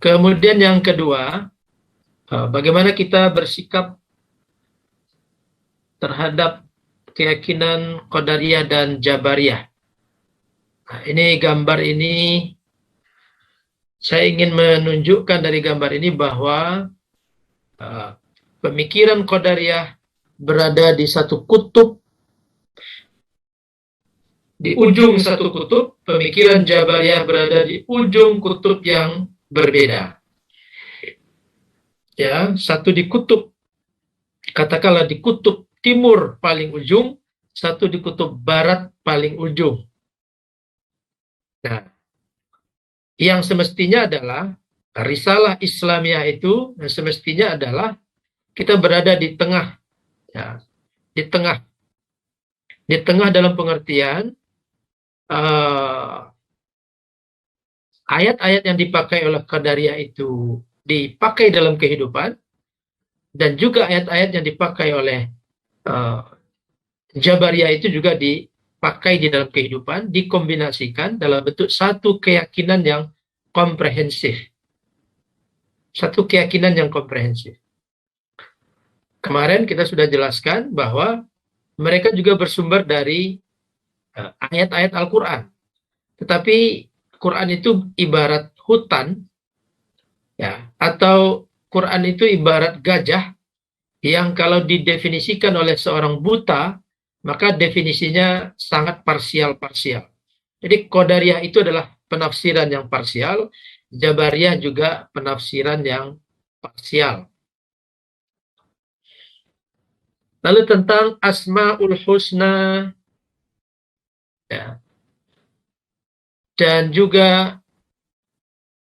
Kemudian yang kedua, bagaimana kita bersikap terhadap keyakinan Qadariyah dan Jabariyah. Nah, ini gambar ini, saya ingin menunjukkan dari gambar ini bahwa pemikiran Qadariyah berada di satu kutub, di ujung satu kutub, pemikiran Jabariyah berada di ujung kutub yang berbeda. Ya, satu di kutub, katakanlah di kutub timur paling ujung, satu di kutub barat paling ujung. Nah, yang semestinya adalah risalah Islamiyah itu semestinya adalah kita berada di tengah, ya, di tengah dalam pengertian ayat-ayat yang dipakai oleh Qadariyah itu dipakai dalam kehidupan, dan juga ayat-ayat yang dipakai oleh Jabariyah itu juga dipakai di dalam kehidupan, dikombinasikan dalam bentuk satu keyakinan yang komprehensif. Satu keyakinan yang komprehensif. Kemarin kita sudah jelaskan bahwa mereka juga bersumber dari ayat-ayat Al-Quran. Tetapi Quran itu ibarat hutan, ya, atau Quran itu ibarat gajah yang kalau didefinisikan oleh seorang buta, maka definisinya sangat parsial-parsial. Jadi Qadariyah itu adalah penafsiran yang parsial, Jabariyah juga penafsiran yang parsial. Lalu tentang Asmaul Husna, ya, dan juga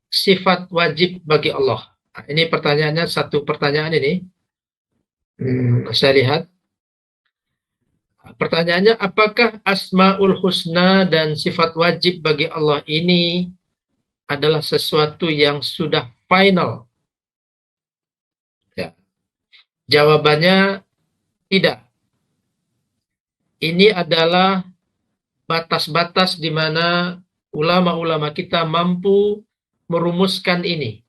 sifat wajib bagi Allah. Nah, ini pertanyaannya, satu pertanyaan ini. Saya lihat. Pertanyaannya, apakah Asmaul Husna dan sifat wajib bagi Allah ini adalah sesuatu yang sudah final? Ya. Jawabannya tidak. Ini adalah batas-batas di mana ulama-ulama kita mampu merumuskan ini.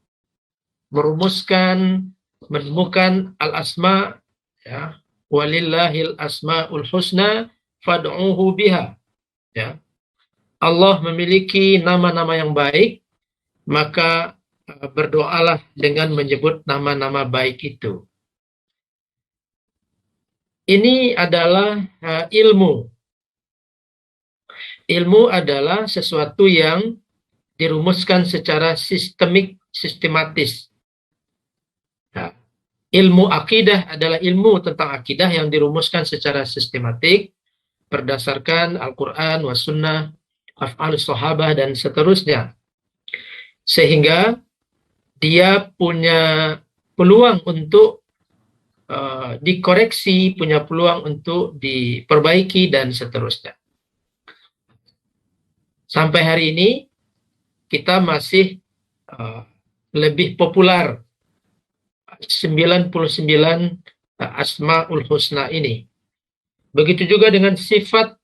Menemukan al-asma, ya, walillahil asmaul husna fad'uhu biha. Ya. Allah memiliki nama-nama yang baik, maka berdoalah dengan menyebut nama-nama baik itu. Ini adalah ilmu. Ilmu adalah sesuatu yang dirumuskan secara sistematis. Nah, ilmu akidah adalah ilmu tentang akidah yang dirumuskan secara sistematik berdasarkan Al-Quran, was-sunnah, af'alus sahabah, dan seterusnya. Sehingga dia punya peluang untuk dikoreksi, punya peluang untuk diperbaiki, dan seterusnya. Sampai hari ini kita masih lebih populer 99 Asmaul Husna ini. Begitu juga dengan sifat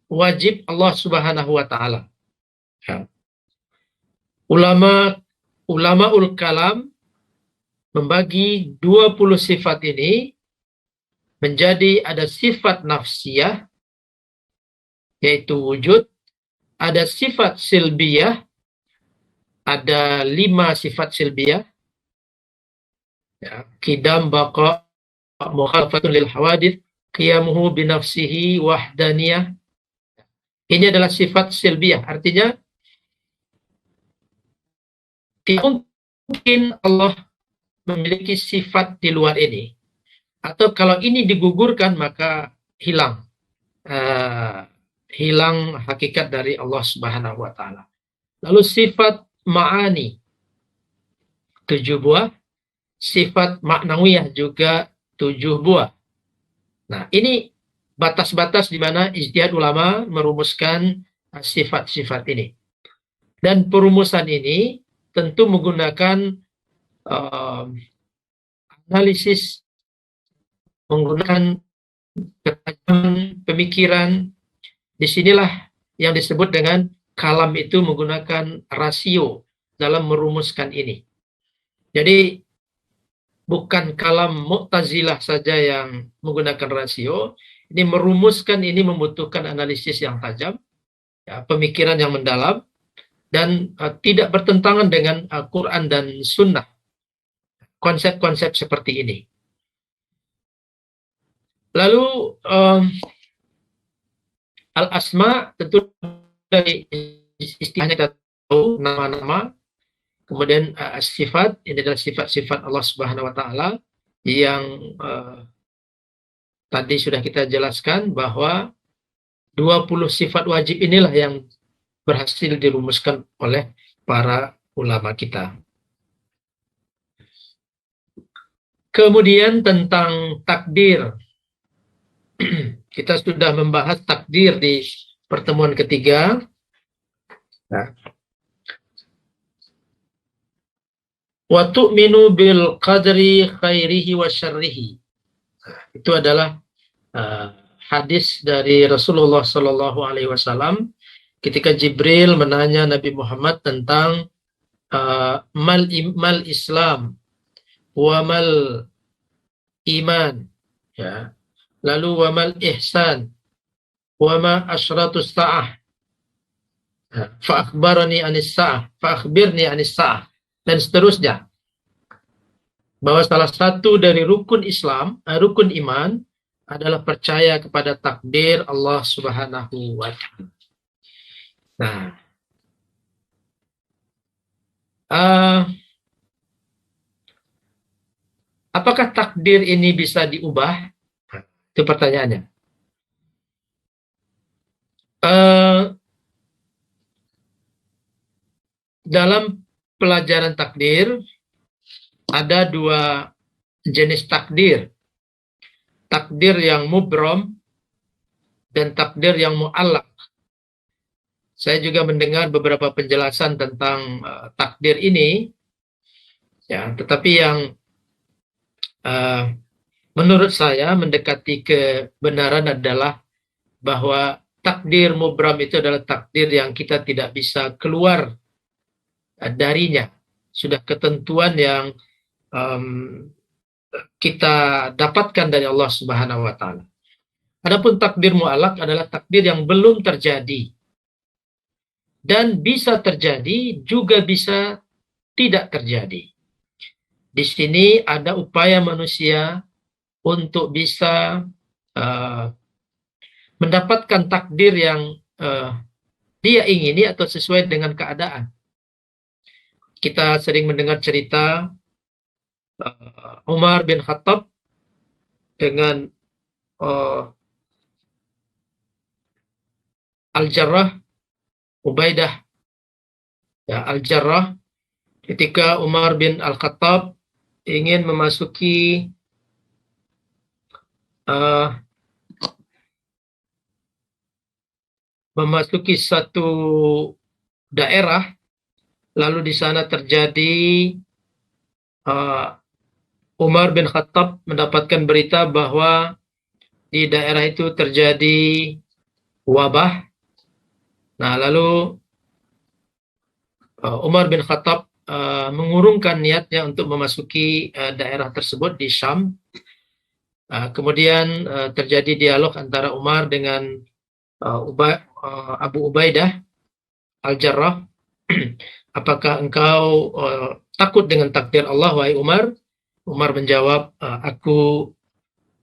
wajib Allah Subhanahu wa taala. Ya. Ulamaul kalam membagi 20 sifat ini menjadi ada sifat nafsiyah, yaitu wujud, ada sifat silbiyah, ada 5 sifat silbiyah, ya, qidam, baqa, mukhalafatun lil hawadith, qiyamuhu binafsihi, wahdaniyah. Ini adalah sifat silbiyah, artinya tidak mungkin Allah memiliki sifat di luar ini. Atau kalau ini digugurkan, maka hilang hakikat dari Allah Subhanahu wa taala. Lalu sifat ma'ani 7 buah, sifat maknawiyah juga 7 buah. Nah, ini batas-batas di mana ijtihad ulama merumuskan sifat-sifat ini. Dan perumusan ini tentu menggunakan analisis, menggunakan ketajaman pemikiran. Disinilah yang disebut dengan kalam itu menggunakan rasio dalam merumuskan ini. Jadi bukan kalam Mu'tazilah saja yang menggunakan rasio, ini merumuskan ini membutuhkan analisis yang tajam, ya, pemikiran yang mendalam, dan tidak bertentangan dengan Quran dan Sunnah, konsep-konsep seperti ini. Lalu al-asma tentu dari istilahnya kita tahu nama-nama, kemudian sifat, ini adalah sifat-sifat Allah Subhanahu wa taala yang tadi sudah kita jelaskan bahwa 20 sifat wajib inilah yang berhasil dirumuskan oleh para ulama kita. Kemudian tentang takdir. Kita sudah membahas takdir di pertemuan ketiga. Nah. Wa tu'minu bil qadri khairihi wa syarrihi. Itu adalah hadis dari Rasulullah Shallallahu Alaihi Wasallam ketika Jibril menanya Nabi Muhammad tentang mal Islam wa mal iman, ya, lalu wa mal ihsan wa ma asyratus sa'ah, fa akhbarani anis sa'ah, fa akhbirni anis sa'ah, dan seterusnya, bahwa salah satu dari rukun Islam, rukun iman adalah percaya kepada takdir Allah Subhanahu wa taala. Nah, apakah takdir ini bisa diubah? Itu pertanyaannya. Dalam pelajaran takdir ada dua jenis takdir. Takdir yang mubram dan takdir yang mu'allaq. Saya juga mendengar beberapa penjelasan tentang takdir ini, ya, tetapi yang menurut saya mendekati kebenaran adalah bahwa takdir mubram itu adalah takdir yang kita tidak bisa keluar darinya. Sudah ketentuan yang kita dapatkan dari Allah Subhanahu wa taala. Adapun takdir mu'allaq adalah takdir yang belum terjadi. Dan bisa terjadi, juga bisa tidak terjadi. Di sini ada upaya manusia untuk bisa mendapatkan takdir yang dia ingini atau sesuai dengan keadaan. Kita sering mendengar cerita Umar bin Khattab dengan Al-Jarrah, Ubaidah, ya, Al-Jarrah, ketika Umar bin Al-Khattab ingin memasuki satu daerah, lalu di sana terjadi Umar bin Khattab mendapatkan berita bahwa di daerah itu terjadi wabah. Nah, lalu Umar bin Khattab mengurungkan niatnya untuk memasuki daerah tersebut di Syam. Kemudian terjadi dialog antara Umar dengan Abu Ubaidah Al-Jarrah. Apakah engkau takut dengan takdir Allah, wahai Umar? Umar menjawab, aku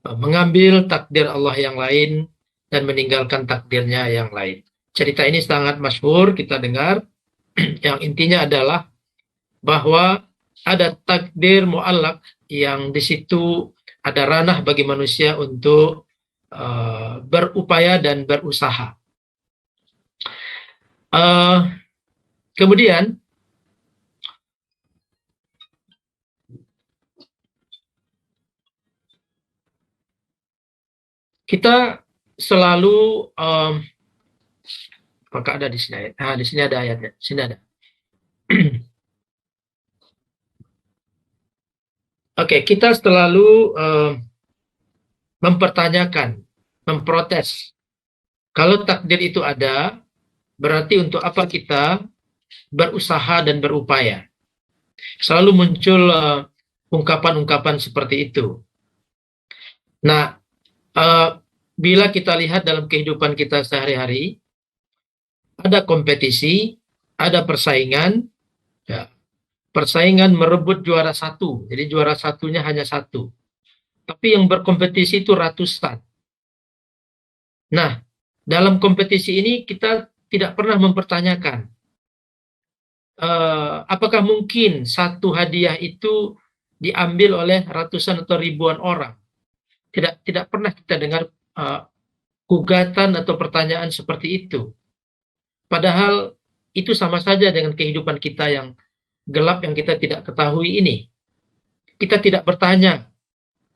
mengambil takdir Allah yang lain dan meninggalkan takdirnya yang lain. Cerita ini sangat masyhur, kita dengar. Yang intinya adalah bahwa ada takdir mu'allaq yang di situ ada ranah bagi manusia untuk berupaya dan berusaha. Kemudian kita selalu apakah ada di sini ayat? Di sini ada ayatnya. Di sini ada. Oke, kita selalu mempertanyakan, memprotes. Kalau takdir itu ada, berarti untuk apa kita berusaha dan berupaya? Selalu muncul ungkapan-ungkapan seperti itu. Nah, bila kita lihat dalam kehidupan kita sehari-hari, ada kompetisi, ada persaingan, ya, persaingan merebut juara satu. Jadi juara satunya hanya satu. Tapi yang berkompetisi itu ratusan. Nah, dalam kompetisi ini kita tidak pernah mempertanyakan apakah mungkin satu hadiah itu diambil oleh ratusan atau ribuan orang. Tidak pernah kita dengar gugatan atau pertanyaan seperti itu. Padahal itu sama saja dengan kehidupan kita yang gelap yang kita tidak ketahui ini. Kita tidak bertanya,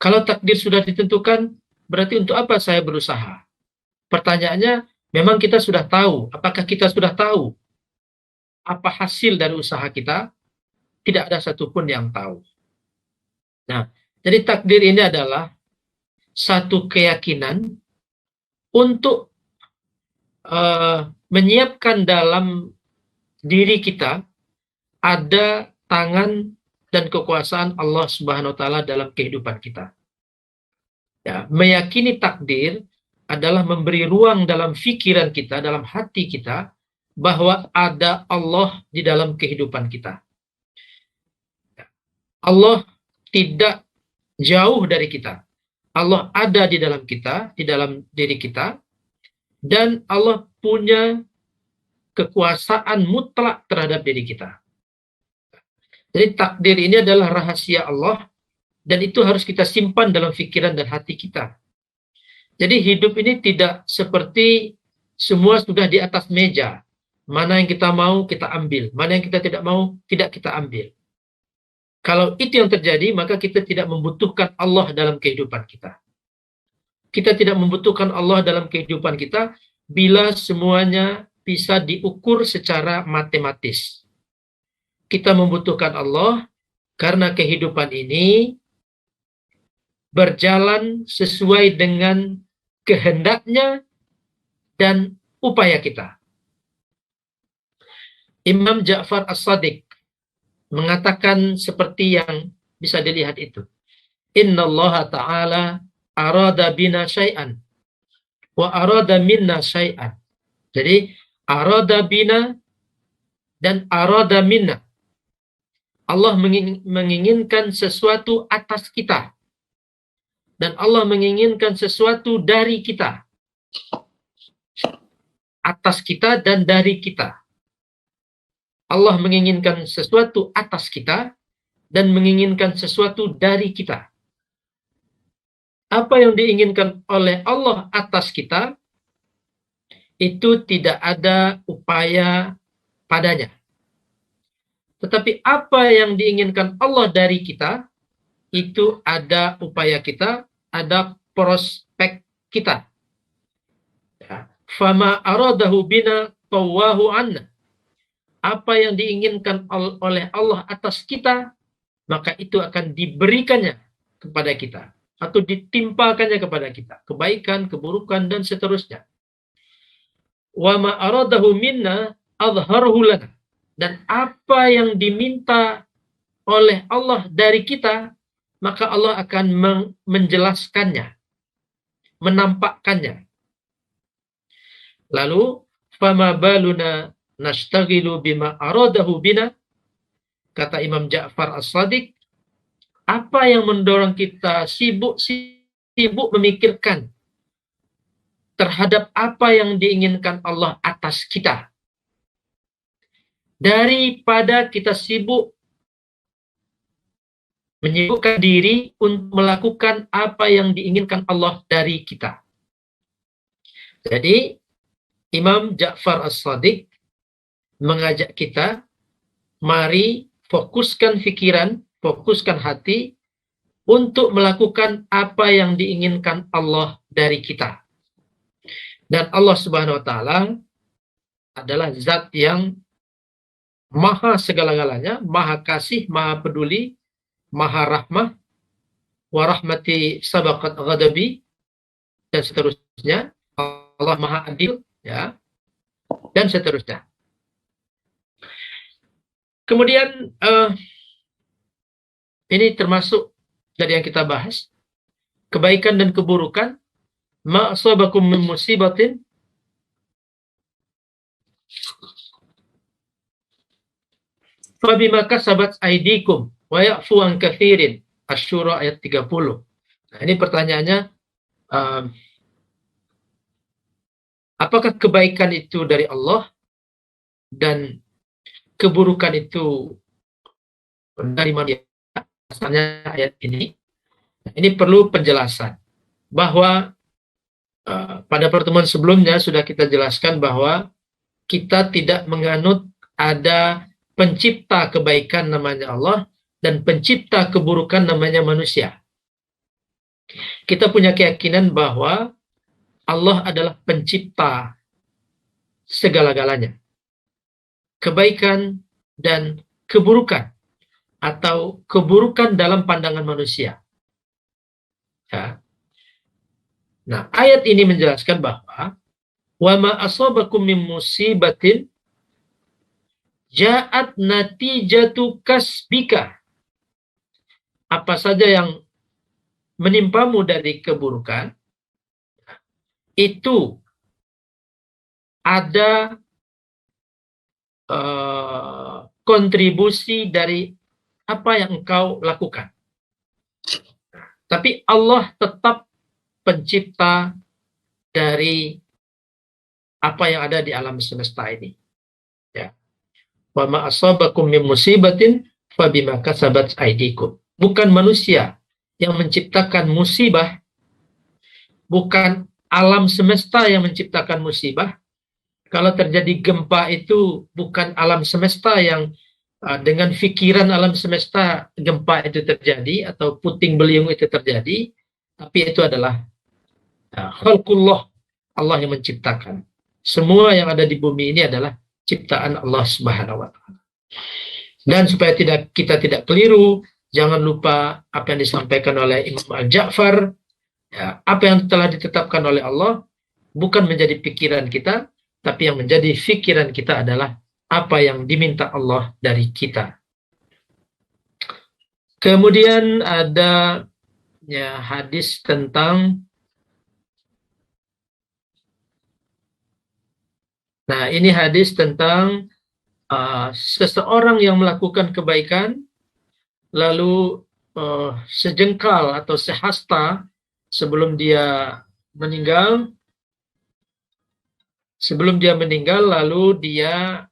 kalau takdir sudah ditentukan, berarti untuk apa saya berusaha? Pertanyaannya, memang kita sudah tahu. Apakah kita sudah tahu apa hasil dari usaha kita? Tidak ada satupun yang tahu. Nah, jadi takdir ini adalah satu keyakinan untuk menyiapkan dalam diri kita ada tangan dan kekuasaan Allah Subhanahu wa taala dalam kehidupan kita. Ya, meyakini takdir adalah memberi ruang dalam pikiran kita, dalam hati kita, bahwa ada Allah di dalam kehidupan kita. Allah tidak jauh dari kita. Allah ada di dalam kita, di dalam diri kita, dan Allah punya kekuasaan mutlak terhadap diri kita. Jadi takdir ini adalah rahasia Allah, dan itu harus kita simpan dalam pikiran dan hati kita. Jadi hidup ini tidak seperti semua sudah di atas meja. Mana yang kita mau, kita ambil. Mana yang kita tidak mau, tidak kita ambil. Kalau itu yang terjadi, maka kita tidak membutuhkan Allah dalam kehidupan kita. Kita tidak membutuhkan Allah dalam kehidupan kita bila semuanya bisa diukur secara matematis. Kita membutuhkan Allah karena kehidupan ini berjalan sesuai dengan kehendaknya dan upaya kita. Imam Ja'far As-Shadiq mengatakan seperti yang bisa dilihat itu. Inna Allah Ta'ala arada bina syai'an wa arada minna syai'an. Jadi arada bina dan arada minna. Allah menginginkan sesuatu atas kita. Dan Allah menginginkan sesuatu dari kita. Atas kita dan dari kita. Allah menginginkan sesuatu atas kita dan menginginkan sesuatu dari kita. Apa yang diinginkan oleh Allah atas kita, itu tidak ada upaya padanya. Tetapi apa yang diinginkan Allah dari kita, itu ada upaya kita, ada prospek kita. Fama aradahu bina tawahu anna. Apa yang diinginkan oleh Allah atas kita, maka itu akan diberikannya kepada kita. Atau ditimpakannya kepada kita. Kebaikan, keburukan, dan seterusnya. Wa ma aradahu minna adharhu lana. Dan apa yang diminta oleh Allah dari kita, maka Allah akan menjelaskannya, menampakkannya. Lalu, fama baluna nastaghilu bima aradahu bina, kata Imam Ja'far As-Shadiq, apa yang mendorong kita sibuk memikirkan terhadap apa yang diinginkan Allah atas kita, daripada kita sibuk menyibukkan diri untuk melakukan apa yang diinginkan Allah dari kita. Jadi, Imam Ja'far As-Shadiq mengajak kita, mari fokuskan pikiran, fokuskan hati untuk melakukan apa yang diinginkan Allah dari kita. Dan Allah Subhanahu wa taala adalah zat yang maha segala-galanya, maha kasih, maha peduli, maha rahmah, wa rahmati sabaqat ghadabi, dan seterusnya. Allah maha adil, ya, dan seterusnya. Kemudian ini termasuk dari yang kita bahas, kebaikan dan keburukan. Ma asabakum min musibatin fabima kasabat aydikum wa ya'fu an katsirin. Asy-Syura ayat 30. Nah, ini pertanyaannya, apakah kebaikan itu dari Allah dan keburukan itu dari manusia? Asalnya ayat ini. Ini perlu penjelasan bahwa pada pertemuan sebelumnya sudah kita jelaskan bahwa kita tidak menganut ada pencipta kebaikan namanya Allah dan pencipta keburukan namanya manusia. Kita punya keyakinan bahwa Allah adalah pencipta segala-galanya. Kebaikan dan keburukan atau keburukan dalam pandangan manusia. Ya. Nah, ayat ini menjelaskan bahwa wa ma asabakum min musibatin ja'at natijatu kasbika. Apa saja yang menimpamu dari keburukan, itu ada kontribusi dari apa yang engkau lakukan. Tapi Allah tetap pencipta dari apa yang ada di alam semesta ini. Ya. Wa ma asabakum min musibatin fabima kasabat aydikum. Bukan manusia yang menciptakan musibah, bukan alam semesta yang menciptakan musibah. Kalau terjadi gempa itu bukan alam semesta yang dengan pikiran alam semesta gempa itu terjadi atau puting beliung itu terjadi, tapi itu adalah khalqullah, Allah yang menciptakan. Semua yang ada di bumi ini adalah ciptaan Allah Subhanahu wa taala. Dan supaya kita tidak keliru, jangan lupa apa yang disampaikan oleh Imam Al-Ja'far, ya, apa yang telah ditetapkan oleh Allah bukan menjadi pikiran kita, tapi yang menjadi pikiran kita adalah apa yang diminta Allah dari kita. Kemudian ada ya hadis tentang, nah ini hadis tentang seseorang yang melakukan kebaikan lalu sejengkal atau sehasta sebelum dia meninggal, lalu dia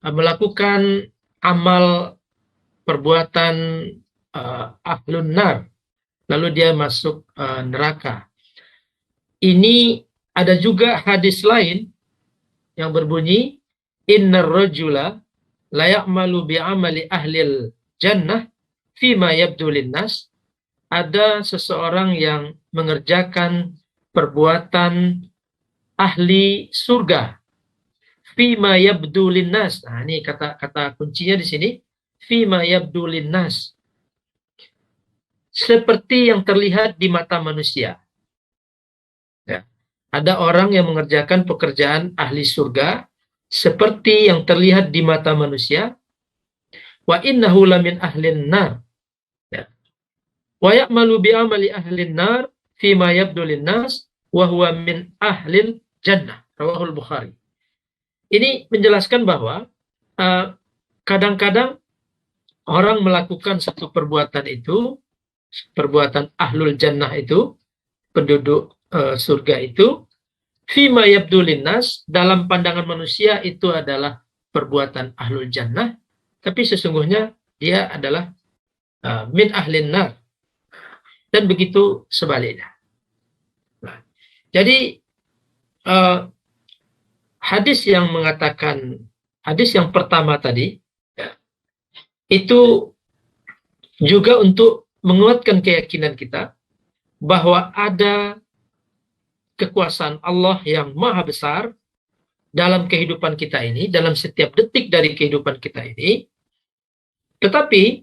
melakukan amal perbuatan ahlun nar, lalu dia masuk neraka. Ini ada juga hadis lain yang berbunyi, innar rajula la ya'malu bi'amali ahlil jannah fima yabdu linnas. Ada seseorang yang mengerjakan perbuatan ahli surga fima yabdu linnas. Nah, ini kata kuncinya di sini, fima yabdu linnas. Seperti yang terlihat di mata manusia. Ya. Ada orang yang mengerjakan pekerjaan ahli surga seperti yang terlihat di mata manusia. Wa innahu lamin ahlin nar. Ya. Wa ya'malu bi'amali ahlin nar fima yabdu linnas wa huwa min ahlil jannah. Rawahul Bukhari. Ini menjelaskan bahwa kadang-kadang orang melakukan satu perbuatan itu, perbuatan ahlul jannah itu, penduduk surga itu, fima yabdu linnas, dalam pandangan manusia itu adalah perbuatan ahlul jannah, tapi sesungguhnya dia adalah min ahlin nar. Dan begitu sebaliknya. Nah, jadi hadis yang mengatakan, hadis yang pertama tadi, ya, itu juga untuk menguatkan keyakinan kita bahwa ada kekuasaan Allah yang maha besar dalam kehidupan kita ini, dalam setiap detik dari kehidupan kita ini. Tetapi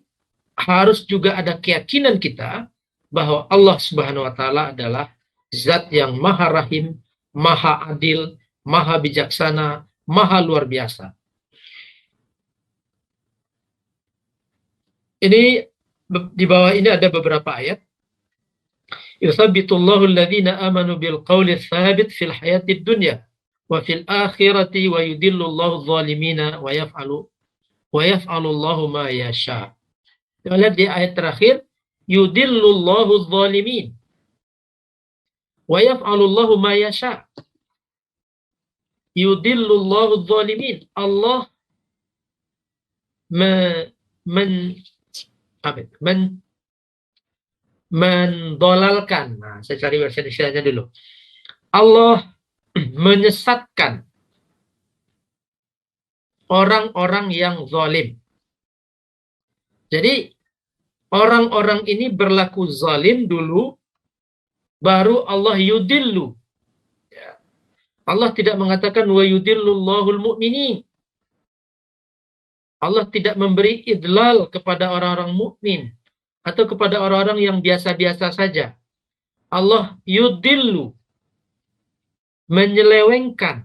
harus juga ada keyakinan kita bahwa Allah Subhanahu wa taala adalah zat yang maha rahim, maha adil, maha bijaksana, maha luar biasa. Ini di bawah ini ada beberapa ayat. Yuthabbitullahu alladhina amanu bil qawli tsabit fil hayatid dunya wa fil akhirati wa yudillullahu adh-dhalimina wa yaf'alullahu ma yasha. Kita lihat di ayat terakhir, yudillullahu adh-dhalimin wa yaf'alullahu ma yasha. Yudillullahu adh-dhalimin. Allah mendolalkan. Nah, saya cari versi Indonesia dulu. Allah menyesatkan orang-orang yang zalim. Jadi orang-orang ini berlaku zalim dulu, baru Allah yudillu. Ya. Allah tidak mengatakan wa yudillullahul mu'minin. Allah tidak memberi idlal kepada orang-orang mukmin atau kepada orang-orang yang biasa-biasa saja. Allah yudillu, menyelewengkan,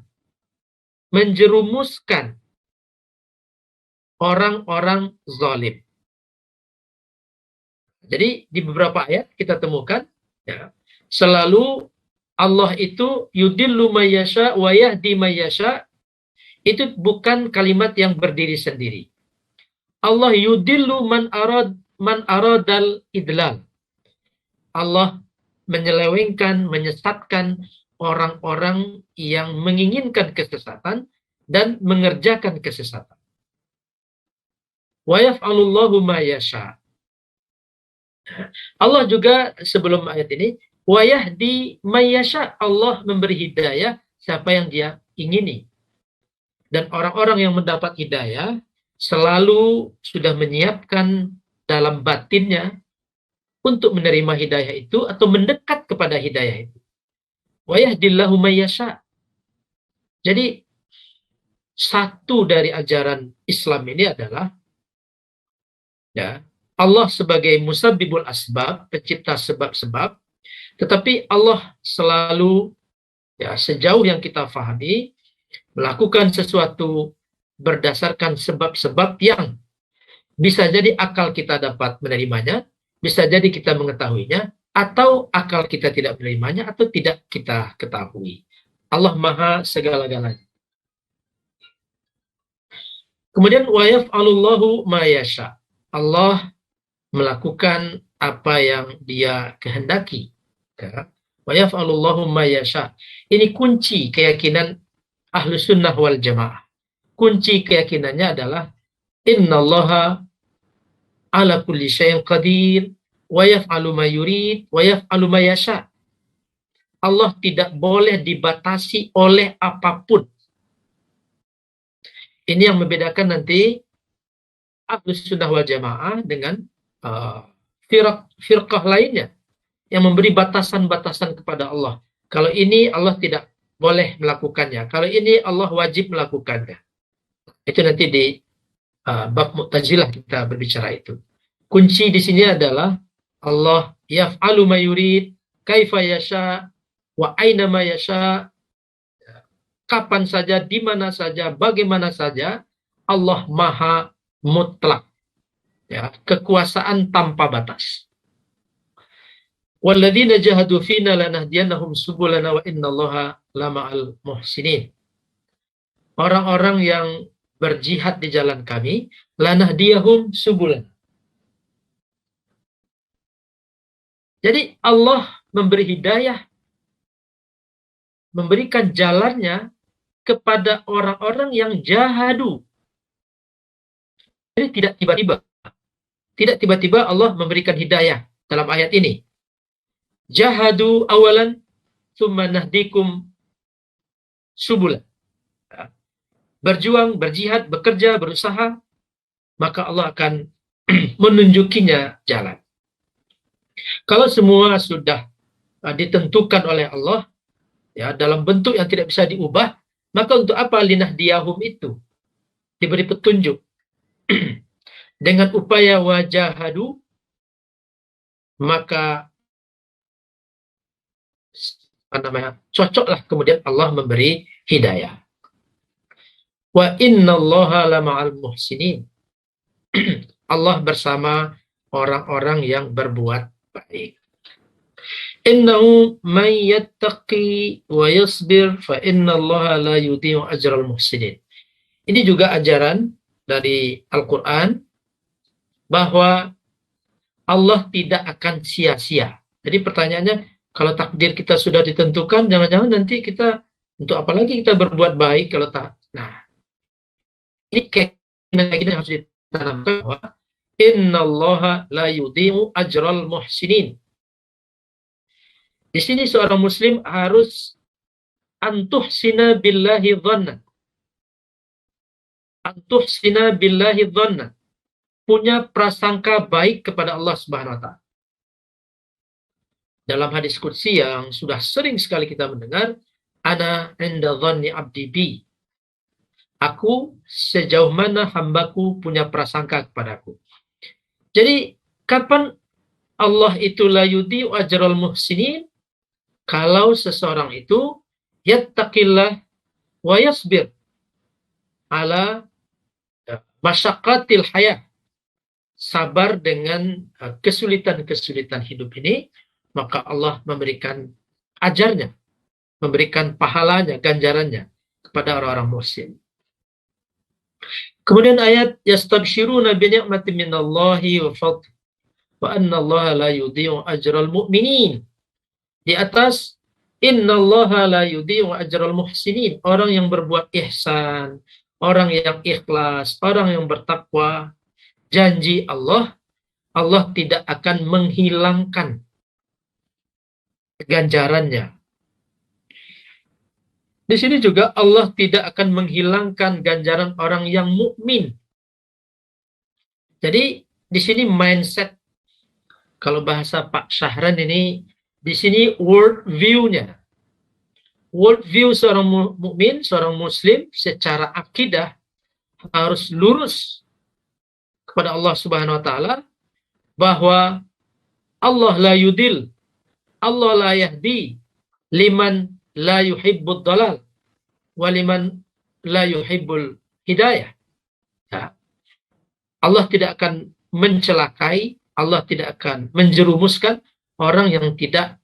menjerumuskan orang-orang zalim. Jadi di beberapa ayat kita temukan ya, selalu Allah itu yudillu mayyasha wa yahdi mayyasha. Itu bukan kalimat yang berdiri sendiri. Allah yudillu man aradal idlal. Allah menyelewengkan, menyesatkan orang-orang yang menginginkan kesesatan dan mengerjakan kesesatan. Wa yaf'alullahu ma yasha. Allah juga sebelum ayat ini, wa yahdi may yasha. Allah memberi hidayah siapa yang Dia ingini. Dan orang-orang yang mendapat hidayah selalu sudah menyiapkan dalam batinnya untuk menerima hidayah itu atau mendekat kepada hidayah itu. Wa yahdillahu may yasha. Jadi satu dari ajaran Islam ini adalah ya, Allah sebagai musabbibul asbab, pencipta sebab-sebab, tetapi Allah selalu ya sejauh yang kita fahami melakukan sesuatu berdasarkan sebab-sebab yang bisa jadi akal kita dapat menerimanya, bisa jadi kita mengetahuinya, atau akal kita tidak menerimanya, atau tidak kita ketahui. Allah Maha segala-galanya. Kemudian wa yaf'alullahu ma yasha. Allah melakukan apa yang Dia kehendaki. Ya. Wa yaf'alullahu ma yasha. Ini kunci keyakinan Ahlus Sunnah wal Jamaah. Kunci keyakinannya adalah innallaha ala kulli syai'in qadir wa yaf'alu ma yurid wa yaf'alu ma yasha. Allah tidak boleh dibatasi oleh apapun. Ini yang membedakan nanti Ahlus Sunnah wal Jamaah dengan firqah lainnya yang memberi batasan-batasan kepada Allah. Kalau ini Allah tidak boleh melakukannya. Kalau ini Allah wajib melakukannya. Itu nanti di bab Mu'tazilah kita berbicara itu. Kunci di sini adalah Allah yaf'alu ma yurid, kaifa yasha, wa aina ma yasha. Kapan saja, di mana saja, bagaimana saja, Allah Maha mutlak. Ya, kekuasaan tanpa batas. Walladzina jahadu fina lanahdiyannahum subulana wa innallaha lama'al muhsinin. Orang-orang yang berjihad di jalan kami, lanahdiyahum subulana. Jadi Allah memberi hidayah, memberikan jalannya kepada orang-orang yang jahadu. Jadi tidak tiba-tiba Allah memberikan hidayah dalam ayat ini. Jahadu awalan thumma nahdikum subula. Berjuang, berjihad, bekerja, berusaha, maka Allah akan menunjukinya jalan. Kalau semua sudah ditentukan oleh Allah ya dalam bentuk yang tidak bisa diubah, maka untuk apa linahdiyahum itu diberi petunjuk dengan upaya wajahadu, maka cocoklah kemudian Allah memberi hidayah. Wa innallaha lama'al muhsinin. Allah bersama orang-orang yang berbuat baik. Innahu man yattaqi wa yasbir fa innallaha la yudhi'u ajral muhsinin. Ini juga ajaran dari Al-Qur'an bahwa Allah tidak akan sia-sia. Jadi pertanyaannya, kalau takdir kita sudah ditentukan, jangan-jangan nanti kita untuk apa lagi kita berbuat baik kalau tak. Nah, ini keyakinan yang harus ditanamkan bahwa innallaha la yudhi'u ajral muhsinin. Di sini seorang muslim harus antuhsina billahi dhanna. Antuhsina billahi dhanna. Punya prasangka baik kepada Allah Subhanahu wa taala. Dalam hadis qudsi yang sudah sering sekali kita mendengar, ana 'inda dhanni 'abdi bi. Aku sejauh mana hambaku punya prasangka kepadaku. Jadi, kapan Allah itu la yudhi'u ajral muhsinin? Kalau seseorang itu yattaqillah wa yasbir ala masyaqqatil hayah, sabar dengan kesulitan-kesulitan hidup ini, maka Allah memberikan ajarnya, memberikan pahalanya, ganjarannya kepada orang-orang muslim. Kemudian ayat yastabshiruna bi ni'matin minallahi wa fadl wa anna Allah la yudhi'u ajral mu'minin. Di atas innallaha la yudhi'u ajral muhsinin, orang yang berbuat ihsan, orang yang ikhlas, orang yang bertakwa, janji Allah tidak akan menghilangkan ganjarannya. Di sini juga Allah tidak akan menghilangkan ganjaran orang yang mukmin. Jadi di sini mindset, kalau bahasa Pak Syahran ini, di sini world view-nya. World view seorang mukmin, seorang muslim secara akidah harus lurus kepada Allah Subhanahu wa taala bahwa Allah la yudil, Allah la yahdi liman la yuhibbud dalal wa liman la yuhibbul hidayah. Ya. Allah tidak akan mencelakai, Allah tidak akan menjerumuskan orang yang tidak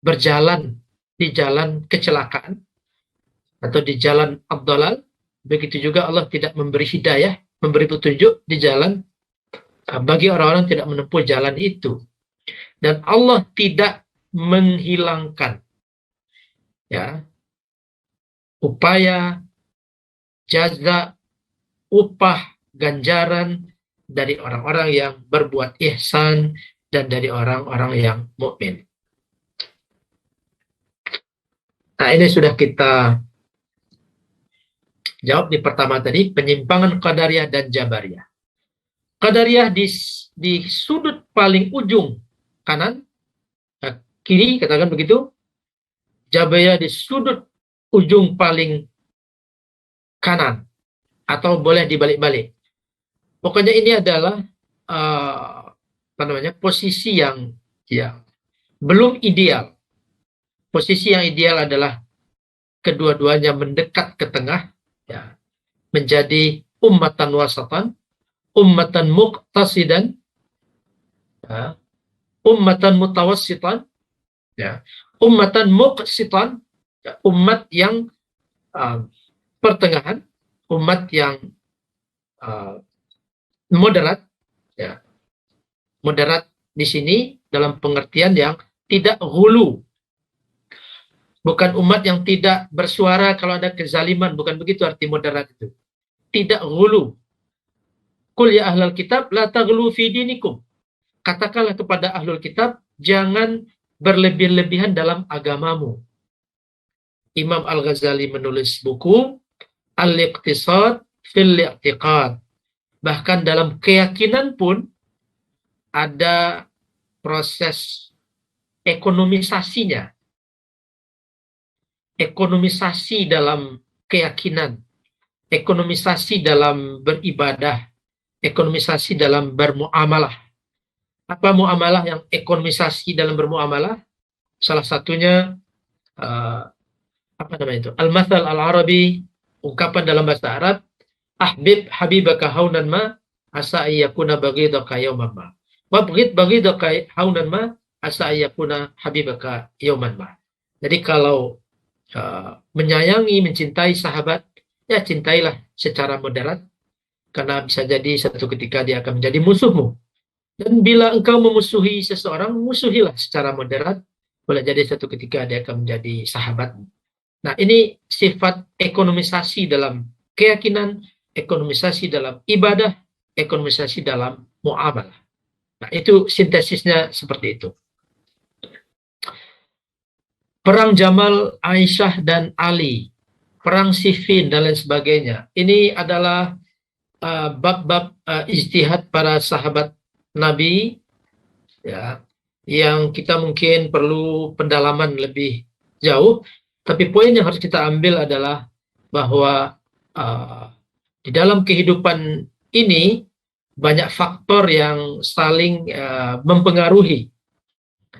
berjalan di jalan kecelakaan atau di jalan ad-dalal. Begitu juga Allah tidak memberi hidayah, memberi petunjuk di jalan bagi orang-orang yang tidak menempuh jalan itu. Dan Allah tidak menghilangkan ya upaya, jaza, upah, ganjaran dari orang-orang yang berbuat ihsan dan dari orang-orang yang mukmin. Nah, ini sudah kita jawab di pertama tadi, penyimpangan Qadariyah dan Jabariyah. Qadariyah di sudut paling ujung kanan, kiri, katakan begitu. Jabariyah di sudut ujung paling kanan, atau boleh dibalik-balik. Pokoknya ini adalah posisi yang belum ideal. Posisi yang ideal adalah kedua-duanya mendekat ke tengah, ya, menjadi ummatan wasatan, ummatan muqtasidan, ya, ummatan mutawassitan, ya, ummatan muqsitan, ya, umat yang pertengahan, umat yang moderat, ya. Moderat di sini dalam pengertian yang tidak hulu. Bukan umat yang tidak bersuara kalau ada kezaliman, bukan begitu arti moderat itu. Tidak hulu. Qul ya ahlal kitab la taghlu fi dinikum. Katakanlah kepada ahlul kitab, jangan berlebih-lebihan dalam agamamu. Imam Al-Ghazali menulis buku Al-Iqtisad fil I'tiqad. Bahkan dalam keyakinan pun ada proses ekonomisasinya. Ekonomisasi dalam keyakinan, ekonomisasi dalam beribadah, ekonomisasi dalam bermuamalah. Apa muamalah yang ekonomisasi dalam bermuamalah? Salah satunya Al-Mathal Al-Arabi, ungkapan dalam bahasa Arab, ahbib habibaka haunan ma, asa ayyakuna baghidaka yawman ma. Wa baghidaka haunan ma, asa ayyakuna habibaka yawman ma. Jadi kalau menyayangi, mencintai sahabat, ya cintailah secara moderat, karena bisa jadi satu ketika dia akan menjadi musuhmu. Dan bila engkau memusuhi seseorang, musuhilah secara moderat, boleh jadi satu ketika dia akan menjadi sahabatmu. Nah, ini sifat ekonomisasi dalam keyakinan, ekonomisasi dalam ibadah, ekonomisasi dalam muamalah. Nah, itu sintesisnya seperti itu. Perang Jamal, Aisyah, dan Ali, perang Siffin, dan lain sebagainya. Ini adalah bab-bab ijtihad para sahabat Nabi, ya, yang kita mungkin perlu pendalaman lebih jauh. Tapi poin yang harus kita ambil adalah bahwa di dalam kehidupan ini banyak faktor yang saling mempengaruhi.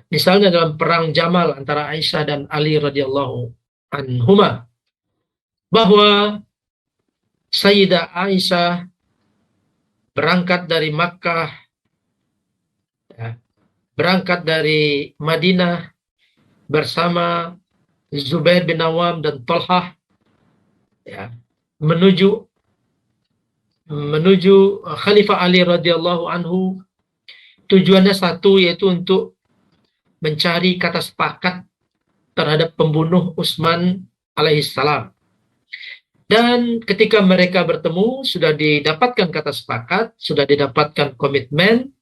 Misalnya dalam perang Jamal antara Aisyah dan Ali radhiyallahu anhuma, bahwa Sayyidah Aisyah berangkat dari Makkah, ya, berangkat dari Madinah bersama Zubair bin Awam dan Talhah, ya, menuju Khalifah Ali radhiyallahu anhu. Tujuannya satu, yaitu untuk mencari kata sepakat terhadap pembunuh Utsman alaihissalam. Dan ketika mereka bertemu, sudah didapatkan kata sepakat, sudah didapatkan komitmen,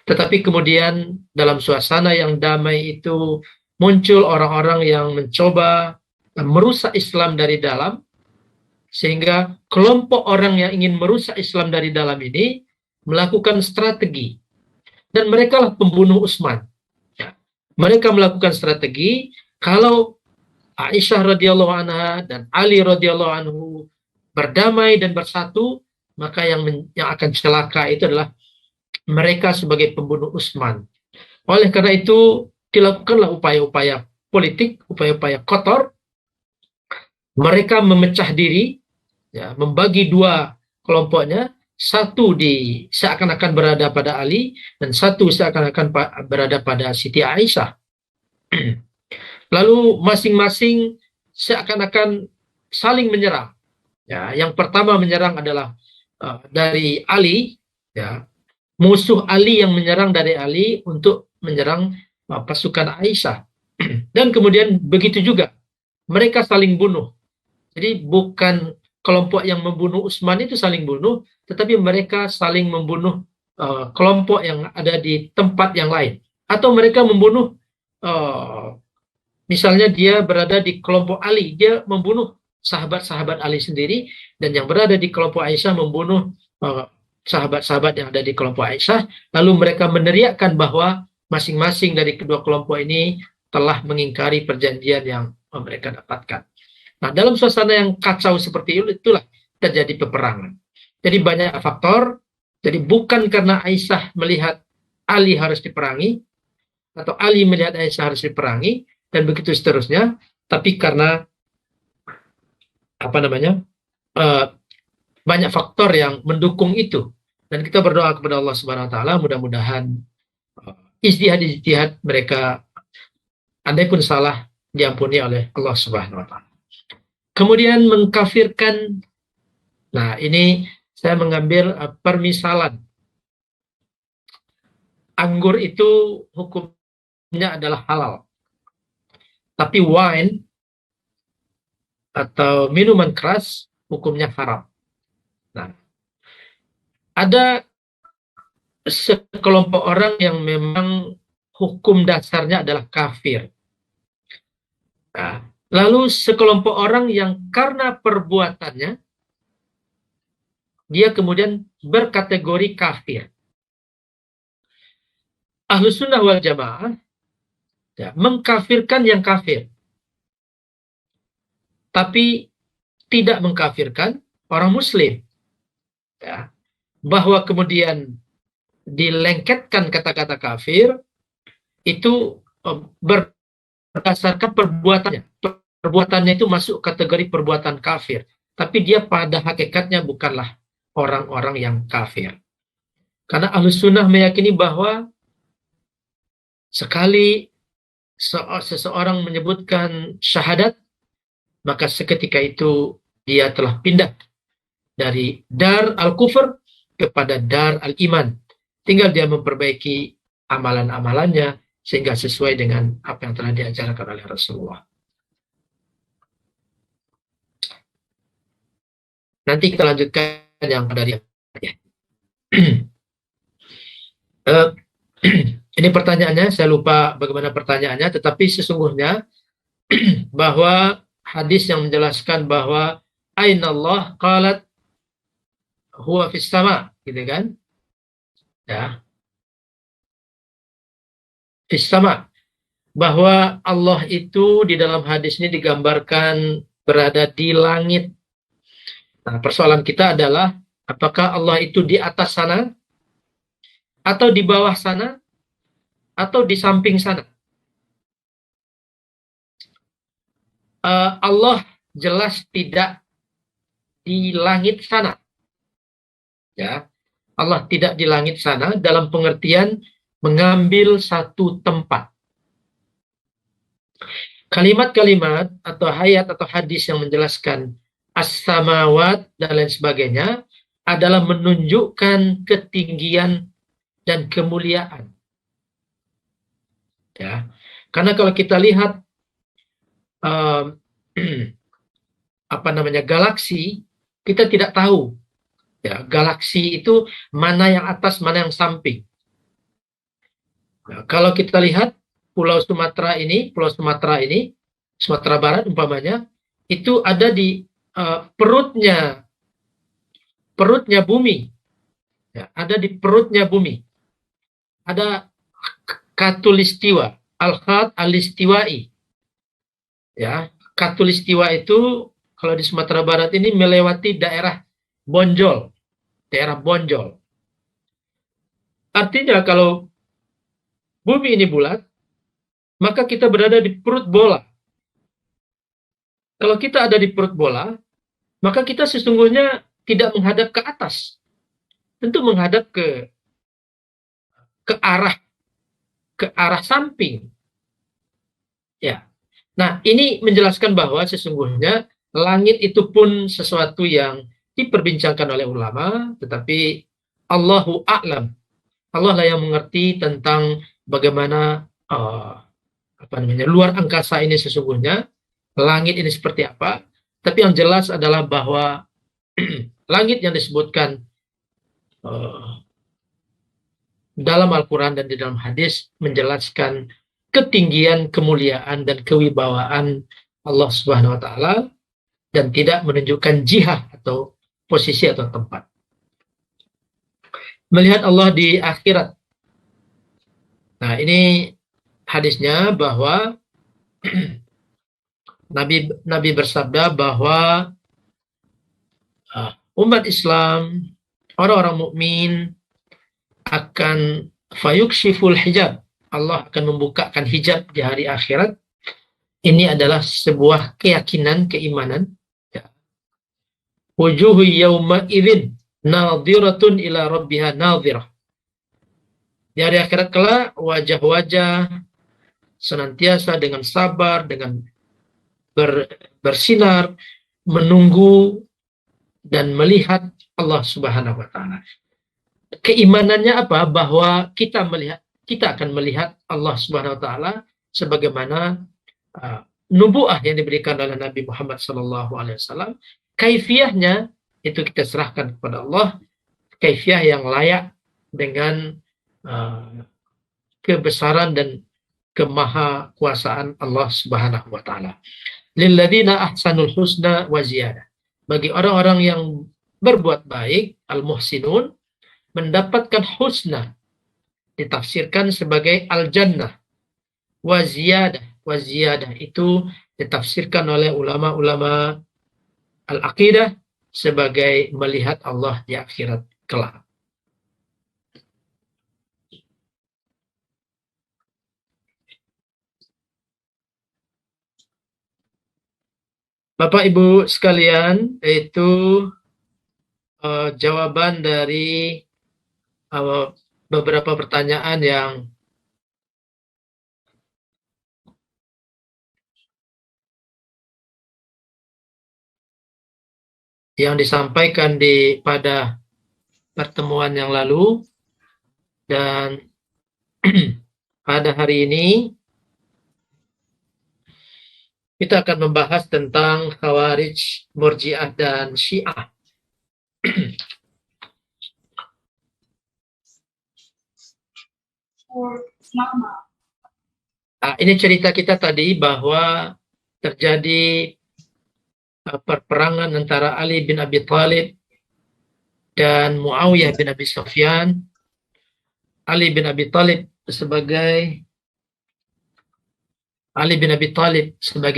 tetapi kemudian dalam suasana yang damai itu muncul orang-orang yang mencoba merusak Islam dari dalam, sehingga kelompok orang yang ingin merusak Islam dari dalam ini melakukan strategi. Dan mereka lah pembunuh Utsman. Ya. Mereka melakukan strategi, kalau Aisyah radhiyallahu anha dan Ali radhiyallahu anhu berdamai dan bersatu, maka yang akan celaka itu adalah mereka sebagai pembunuh Utsman. Oleh karena itu dilakukanlah upaya-upaya politik, upaya-upaya kotor. Mereka memecah diri, ya, membagi dua kelompoknya. Satu seakan-akan berada pada Ali, dan satu seakan-akan berada pada Siti Aisyah. Lalu masing-masing seakan-akan saling menyerang. Ya, yang pertama menyerang adalah dari Ali, ya, musuh Ali yang menyerang dari Ali untuk menyerang pasukan Aisyah. Dan kemudian begitu juga mereka saling bunuh. Jadi bukan kelompok yang membunuh Utsman itu saling bunuh, tetapi mereka saling membunuh kelompok yang ada di tempat yang lain. Atau mereka membunuh, misalnya dia berada di kelompok Ali, dia membunuh sahabat-sahabat Ali sendiri, dan yang berada di kelompok Aisyah membunuh sahabat-sahabat yang ada di kelompok Aisyah. Lalu mereka meneriakkan bahwa masing-masing dari kedua kelompok ini telah mengingkari perjanjian yang mereka dapatkan. Nah, dalam suasana yang kacau seperti itulah terjadi peperangan. Jadi banyak faktor. Jadi bukan karena Aisyah melihat Ali harus diperangi, atau Ali melihat Aisyah harus diperangi, dan begitu seterusnya, tapi karena banyak faktor yang mendukung itu. Dan kita berdoa kepada Allah Subhanahu wa taala, mudah-mudahan ijtihad mereka, andai pun salah, diampuni oleh Allah Subhanahu wa taala. Kemudian mengkafirkan. Nah, ini saya mengambil permisalan. Anggur itu hukumnya adalah halal. Tapi wine atau minuman keras hukumnya haram. Nah, ada sekelompok orang yang memang hukum dasarnya adalah kafir. Nah, lalu sekelompok orang yang karena perbuatannya dia kemudian berkategori kafir. Ahlus Sunnah wal Jamaah, ya, mengkafirkan yang kafir, tapi tidak mengkafirkan orang Muslim. Ya, bahwa kemudian dilengketkan kata-kata kafir itu berdasarkan perbuatannya. Perbuatannya itu masuk kategori perbuatan kafir, tapi dia pada hakikatnya bukanlah orang-orang yang kafir. Karena Ahlus Sunnah meyakini bahwa sekali seseorang menyebutkan syahadat, maka seketika itu dia telah pindah dari dar al-kufur kepada dar al-iman. Tinggal dia memperbaiki amalan-amalannya sehingga sesuai dengan apa yang telah diajarkan oleh Rasulullah. Nanti kita lanjutkan yang dari ini pertanyaannya, saya lupa bagaimana pertanyaannya, tetapi sesungguhnya bahwa hadis yang menjelaskan bahwa Ainallah qalat huwa fis sama, gitu kan? Ya, fis sama. Bahwa Allah itu di dalam hadis ini digambarkan berada di langit. Nah, persoalan kita adalah apakah Allah itu di atas sana, atau di bawah sana, atau di samping sana? Allah jelas tidak di langit sana. Ya, Allah tidak di langit sana dalam pengertian mengambil satu tempat. Kalimat-kalimat atau ayat atau hadis yang menjelaskan as-samawat dan lain sebagainya adalah menunjukkan ketinggian dan kemuliaan. Ya, karena kalau kita lihat galaksi, kita tidak tahu ya galaksi itu mana yang atas, mana yang samping. Nah, kalau kita lihat Pulau Sumatera ini, Sumatera Barat umpamanya, itu ada di perutnya bumi, ya, ada di perutnya bumi. Ada Katulistiwa, Al-Khat Al-Istiwai. Ya, Katulistiwa itu kalau di Sumatera Barat ini melewati daerah Bonjol, Artinya kalau bumi ini bulat, maka kita berada di perut bola. Kalau kita ada di perut bola, maka kita sesungguhnya tidak menghadap ke atas, tentu menghadap ke arah samping. Ya. Nah, ini menjelaskan bahwa sesungguhnya langit itu pun sesuatu yang diperbincangkan oleh ulama, tetapi Allahu a'lam. Allah lah yang mengerti tentang bagaimana luar angkasa ini sesungguhnya, langit ini seperti apa. Tapi yang jelas adalah bahwa langit yang disebutkan dalam Al-Quran dan di dalam hadis menjelaskan ketinggian, kemuliaan, dan kewibawaan Allah Subhanahu wa Ta'ala, dan tidak menunjukkan jihah atau posisi atau tempat. Melihat Allah di akhirat. Nah, ini hadisnya bahwa Nabi bersabda bahwa umat Islam, orang-orang mukmin akan fayukshiful hijab. Allah akan membukakan hijab di hari akhirat. Ini adalah sebuah keyakinan, keimanan. Wujuhu yawma idzin nadhiratun ila rabbiha nadhirah. Di hari akhirat kelak, wajah-wajah senantiasa dengan sabar, dengan bersinar, menunggu dan melihat Allah Subhanahu wa Ta'ala. Keimanannya apa? Bahwa kita akan melihat Allah Subhanahu wa Ta'ala sebagaimana nubuah yang diberikan oleh Nabi Muhammad SAW. Kaifiyahnya itu kita serahkan kepada Allah, kaifiyah yang layak dengan kebesaran dan kemahakuasaan Allah Subhanahu wa Ta'ala. Lilladzina ahsanul husna wa ziyadah. Bagi orang-orang yang berbuat baik, al-muhsinun, mendapatkan husna, ditafsirkan sebagai al-jannah. Wa ziyadah itu ditafsirkan oleh ulama-ulama al-aqidah sebagai melihat Allah di akhirat kelak. Bapak Ibu sekalian, itu jawaban dari beberapa pertanyaan yang disampaikan pada pertemuan yang lalu, dan pada hari ini kita akan membahas tentang Khawarij, Murji'ah, dan Syiah. Ini cerita kita tadi bahwa terjadi perperangan antara Ali bin Abi Thalib dan Muawiyah bin Abi Sufyan. Ali bin Abi Thalib sebagai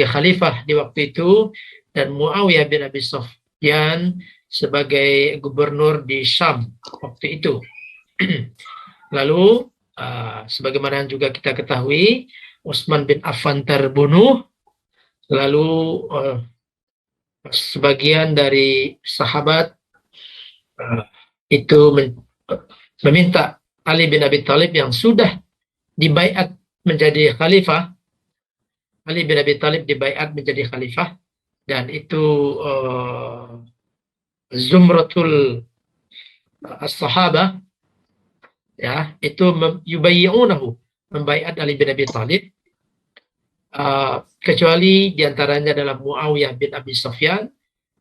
khalifah di waktu itu, dan Muawiyah bin Abi Sufyan sebagai gubernur di Syam waktu itu. Lalu sebagaimana juga kita ketahui, Utsman bin Affan terbunuh. Lalu sebagian dari sahabat itu meminta Ali bin Abi Thalib yang sudah dibaiat menjadi khalifah. Ali bin Abi Thalib dibaiat menjadi khalifah, dan itu Zumratul As-Sahabah, ya, itu yubayyi'unahu, membaiat Ali bin Abi Thalib, kecuali diantaranya adalah Muawiyah bin Abi Sufyan,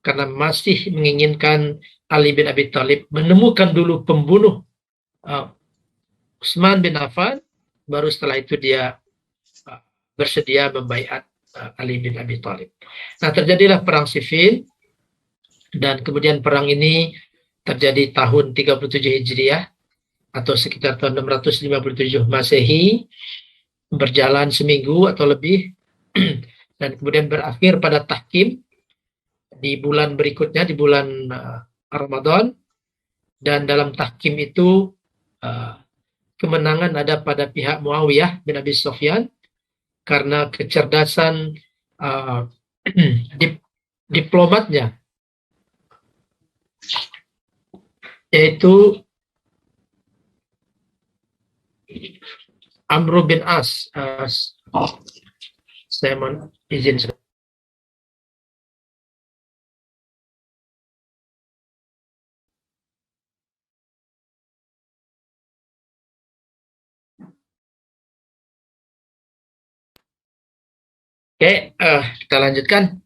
karena masih menginginkan Ali bin Abi Thalib menemukan dulu pembunuh Utsman bin Affan, baru setelah itu dia bersedia membaiat Ali bin Abi Thalib. Nah, terjadilah perang Siffin, dan kemudian perang ini terjadi tahun 37 Hijriah atau sekitar tahun 657 Masehi, berjalan seminggu atau lebih, dan kemudian berakhir pada tahkim di bulan berikutnya, di bulan Ramadan. Dan dalam tahkim itu kemenangan ada pada pihak Muawiyah bin Abi Sufyan karena kecerdasan diplomatnya, yaitu Amr bin As. Saya mohon izin. Oke, kita lanjutkan.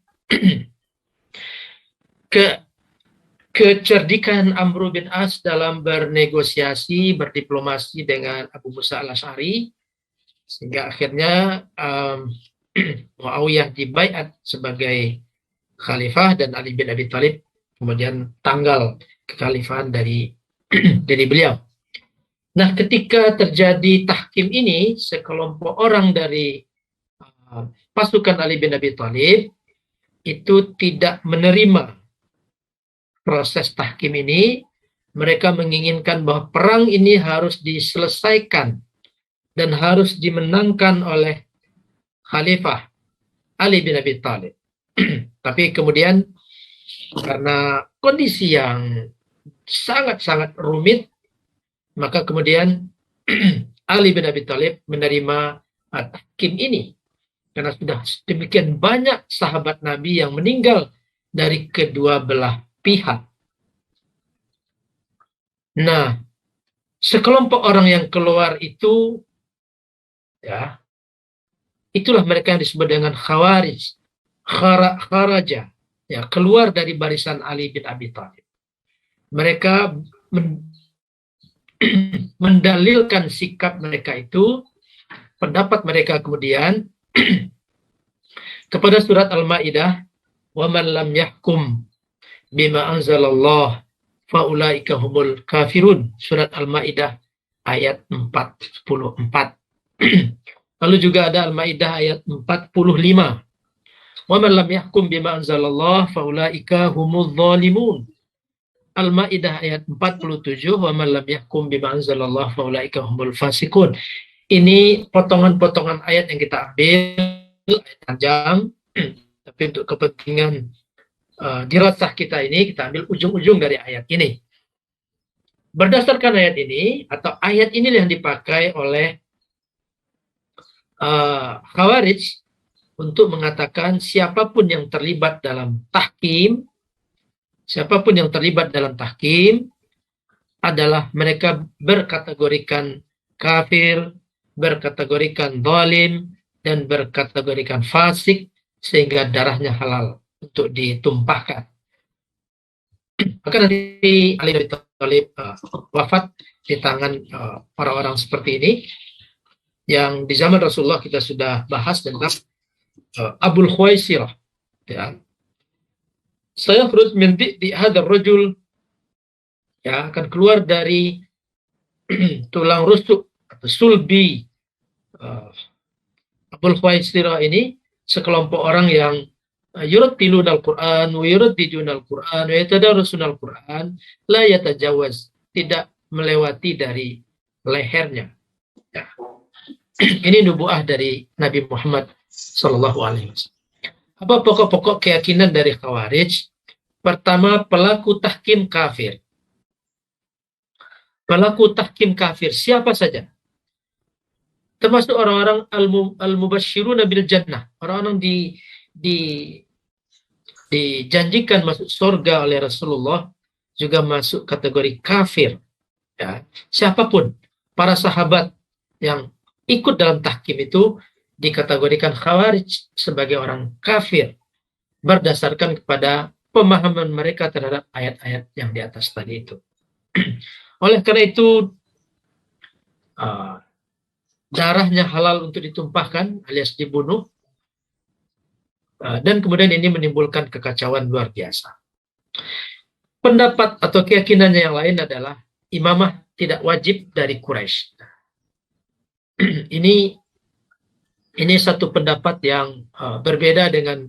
Kecerdikan Amr bin As dalam bernegosiasi, berdiplomasi dengan Abu Musa al-Asy'ari, sehingga akhirnya Muawiyah dibaiat sebagai khalifah, dan Ali bin Abi Thalib kemudian tanggal kekhalifahan dari beliau. Nah, ketika terjadi tahkim ini, sekelompok orang dari pasukan Ali bin Abi Thalib itu tidak menerima proses tahkim ini. Mereka menginginkan bahwa perang ini harus diselesaikan dan harus dimenangkan oleh Khalifah Ali bin Abi Thalib. Tapi kemudian karena kondisi yang sangat-sangat rumit, maka kemudian Ali bin Abi Thalib menerima tahkim ini. Karena sudah demikian banyak sahabat Nabi yang meninggal dari kedua belah pihak. Nah, sekelompok orang yang keluar itu, ya, itulah mereka yang disebut dengan Khawarij, kharaja, ya, keluar dari barisan Ali bin Abi Thalib. Mereka mendalilkan sikap mereka itu, pendapat mereka kemudian kepada surat Al-Maidah, "Wa man lam yahkum bima anzalallah faulaika humul kafirun." Surat Al-Maidah ayat 44. Lalu juga ada Al-Maidah ayat 45. "Wa man lam yahkum bima anzalallah faulaika humul zalimun." Al-Maidah ayat 47, "Wa man lam yahkum bima anzalallah faulaika humul fasikun." Ini potongan-potongan ayat yang kita ambil, ayat panjang, tapi untuk kepentingan dirasah kita ini, kita ambil ujung-ujung dari ayat ini. berdasarkan ayat ini, atau ayat ini yang dipakai oleh Khawarij untuk mengatakan siapapun yang terlibat dalam tahkim adalah mereka berkategorikan kafir, berkategorikan zalim, dan berkategorikan fasik, sehingga darahnya halal untuk ditumpahkan. Maka nanti Ali bin Abi Thalib wafat di tangan orang-orang seperti ini, yang di zaman Rasulullah kita sudah bahas tentang Abul Khuwaisirah. Ya. Saya terus di hadar rajul, ya, akan keluar dari tulang rusuk atau sulbi Abul Khuwaisirah ini sekelompok orang yang yurattiluna al-Qur'an wa yuraddiduna al-Qur'an wa yatadarusuna al-Qur'an la yatajawaz, tidak melewati dari lehernya. Ya. Ini nubuah dari Nabi Muhammad Sallallahu Alaihi Wasallam. Apa pokok-pokok keyakinan dari Khawarij? Pertama, pelaku tahkim kafir. Pelaku tahkim kafir siapa saja, termasuk orang-orang al-mubasyiruna bil jannah, orang-orang dijanjikan masuk surga oleh Rasulullah, juga masuk kategori kafir. Ya. Siapapun para sahabat yang ikut dalam tahkim itu dikategorikan Khawarij sebagai orang kafir berdasarkan kepada pemahaman mereka terhadap ayat-ayat yang di atas tadi itu. Oleh karena itu darahnya halal untuk ditumpahkan alias dibunuh, dan kemudian ini menimbulkan kekacauan luar biasa. Pendapat atau keyakinannya yang lain adalah imamah tidak wajib dari Quraisy. Ini satu pendapat yang berbeda dengan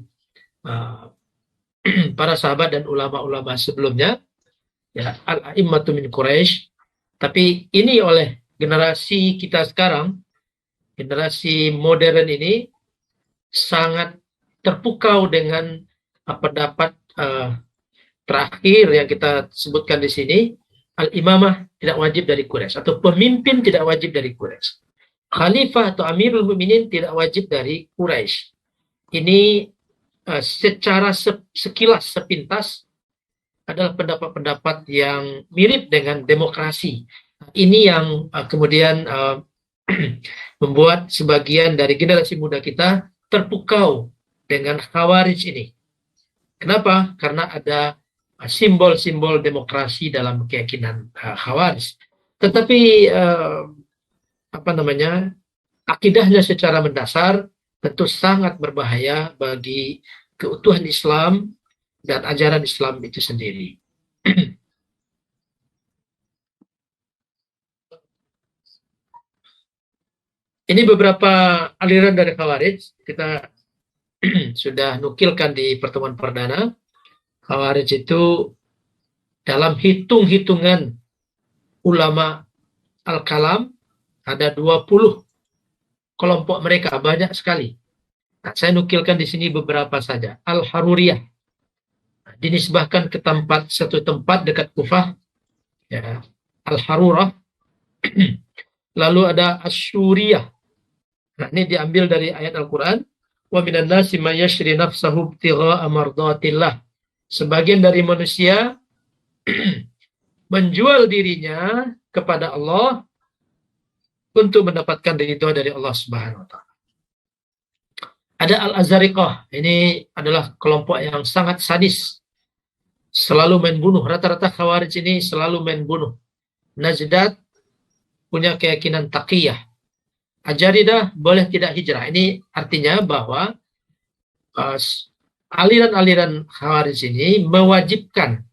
para sahabat dan ulama-ulama sebelumnya, ya, al-a'immatu min Quraisy. Tapi ini oleh generasi kita sekarang, generasi modern ini sangat terpukau dengan pendapat terakhir yang kita sebutkan di sini, al-imamah tidak wajib dari Quraisy, atau pemimpin tidak wajib dari Quraisy. Khalifah atau Amirul Mukminin tidak wajib dari Quraisy. Ini secara sekilas, sepintas adalah pendapat-pendapat yang mirip dengan demokrasi. Ini yang kemudian membuat sebagian dari generasi muda kita terpukau dengan Khawarij ini. Kenapa? Karena ada simbol-simbol demokrasi dalam keyakinan Khawarij. Tetapi akidahnya secara mendasar tentu sangat berbahaya bagi keutuhan Islam dan ajaran Islam itu sendiri. Ini beberapa aliran dari Khawarij, kita sudah nukilkan di pertemuan perdana. Khawarij itu dalam hitung-hitungan ulama al-kalam ada 20 kelompok mereka, banyak sekali. Nah, saya nukilkan di sini beberapa saja. Al-Haruriyah, dinisbahkan ke satu tempat dekat Kufah, ya, Al-Harurah. Lalu ada Asyuriyah. Nah, ini diambil dari ayat Al-Quran. Wa minan nasi may yashri nafsahu ibtigha'a mardatillah. Sebagian dari manusia menjual dirinya kepada Allah untuk mendapatkan ridho dari Allah Subhanahu wa Ta'ala. Ada Al-Azariqah. Ini adalah kelompok yang sangat sadis, selalu main bunuh. Rata-rata Khawarij ini selalu main bunuh. Najdat punya keyakinan taqiyah. Ajaridah boleh tidak hijrah. Ini artinya bahwa aliran-aliran Khawarij ini mewajibkan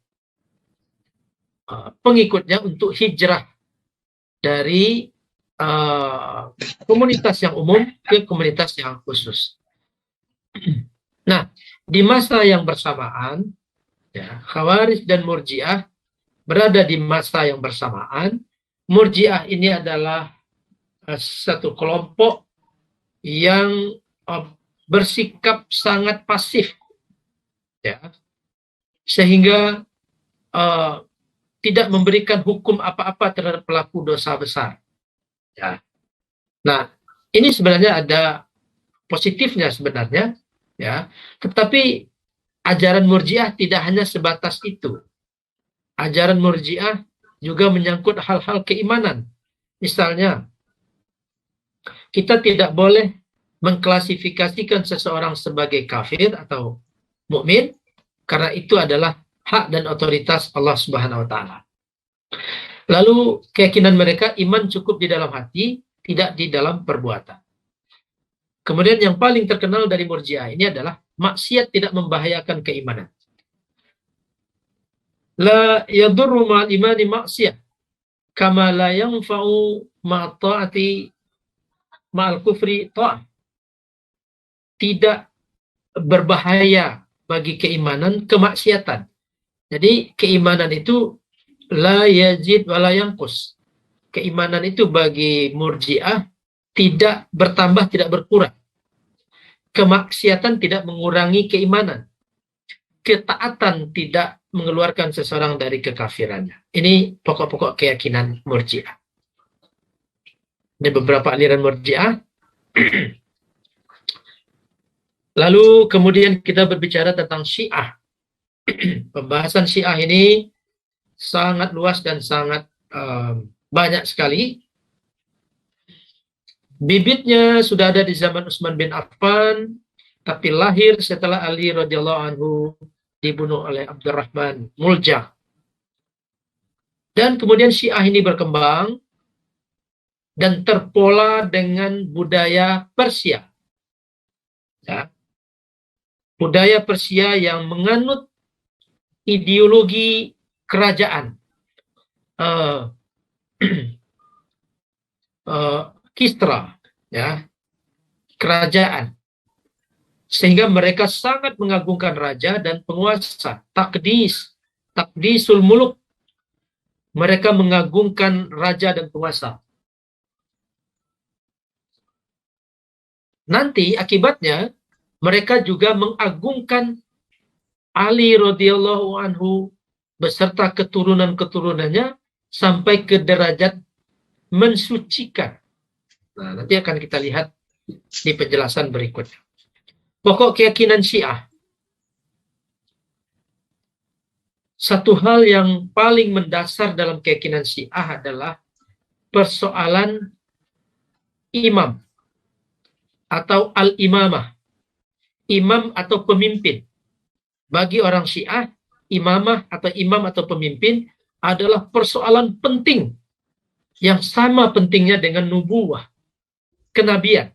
pengikutnya untuk hijrah dari komunitas yang umum ke komunitas yang khusus. Nah, di masa yang bersamaan, ya, Khawarij dan Murji'ah berada di masa yang bersamaan. Murji'ah ini adalah satu kelompok yang bersikap sangat pasif, ya, sehingga tidak memberikan hukum apa-apa terhadap pelaku dosa besar. Ya. Nah, ini sebenarnya ada positifnya sebenarnya, ya. Tetapi ajaran Murji'ah tidak hanya sebatas itu. Ajaran Murji'ah juga menyangkut hal-hal keimanan. Misalnya, kita tidak boleh mengklasifikasikan seseorang sebagai kafir atau mukmin karena itu adalah hak dan otoritas Allah Subhanahu wa taala. Lalu keyakinan mereka iman cukup di dalam hati, tidak di dalam perbuatan. Kemudian yang paling terkenal dari Murji'ah ini adalah maksiat tidak membahayakan keimanan. La yadurru ma'al imani maksiat kama la yanfa'u ma'at-ta'ati ma'al kufri ta'ah. Tidak berbahaya bagi keimanan kemaksiatan. Jadi keimanan itu la yazid wa la yanqus. Keimanan itu bagi Murji'ah tidak bertambah, tidak berkurang. Kemaksiatan tidak mengurangi keimanan. Ketaatan tidak mengeluarkan seseorang dari kekafirannya. Ini pokok-pokok keyakinan Murji'ah. Ada beberapa aliran Murji'ah. Lalu kemudian kita berbicara tentang Syiah. Pembahasan Syiah ini sangat luas dan sangat banyak sekali. Bibitnya sudah ada di zaman Utsman bin Affan, tapi lahir setelah Ali radhiyallahu anhu dibunuh oleh Abdurrahman Muljam. Dan kemudian Syiah ini berkembang dan terpola dengan budaya Persia. Ya. Budaya Persia yang menganut ideologi kerajaan. Kisra, ya, kerajaan, sehingga mereka sangat mengagungkan raja dan penguasa. Takdisul muluk, mereka mengagungkan raja dan penguasa. Nanti akibatnya mereka juga mengagungkan Ali radhiyallahu anhu beserta keturunan-keturunannya sampai ke derajat mensucikan. Nah, nanti akan kita lihat di penjelasan berikutnya. Pokok keyakinan Syiah. Satu hal yang paling mendasar dalam keyakinan Syiah adalah persoalan imam atau al-imamah. Imam atau pemimpin. Bagi orang Syiah, imamah atau imam atau pemimpin adalah persoalan penting yang sama pentingnya dengan nubuwah, kenabian.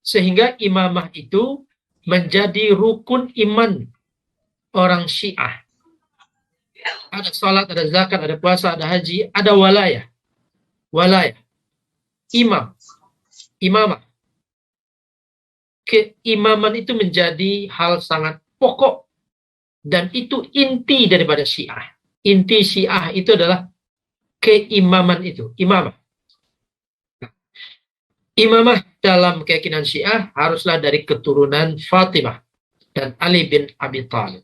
Sehingga imamah itu menjadi rukun iman orang Syiah. Ada salat, ada zakat, ada puasa, ada haji, ada walayah. Walayah. Imam. Imamah. Keimaman itu menjadi hal sangat pokok. Dan itu inti daripada Syiah. Inti Syiah itu adalah keimaman itu. Imamah. Imamah dalam keyakinan Syiah haruslah dari keturunan Fatimah dan Ali bin Abi Thalib.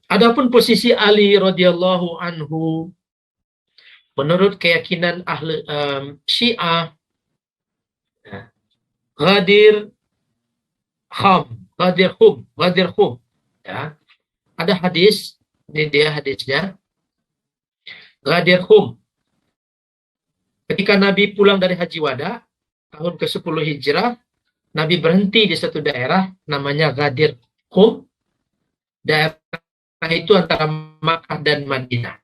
Adapun posisi Ali radhiyallahu anhu menurut keyakinan ahli Syiah, Ghadir Khum. Ya. Ada hadis, ini dia hadisnya. Ghadir Khum. Ketika Nabi pulang dari Haji Wada, tahun ke-10 Hijrah, Nabi berhenti di satu daerah, namanya Ghadir Khum. Daerah itu antara Makkah dan Madinah.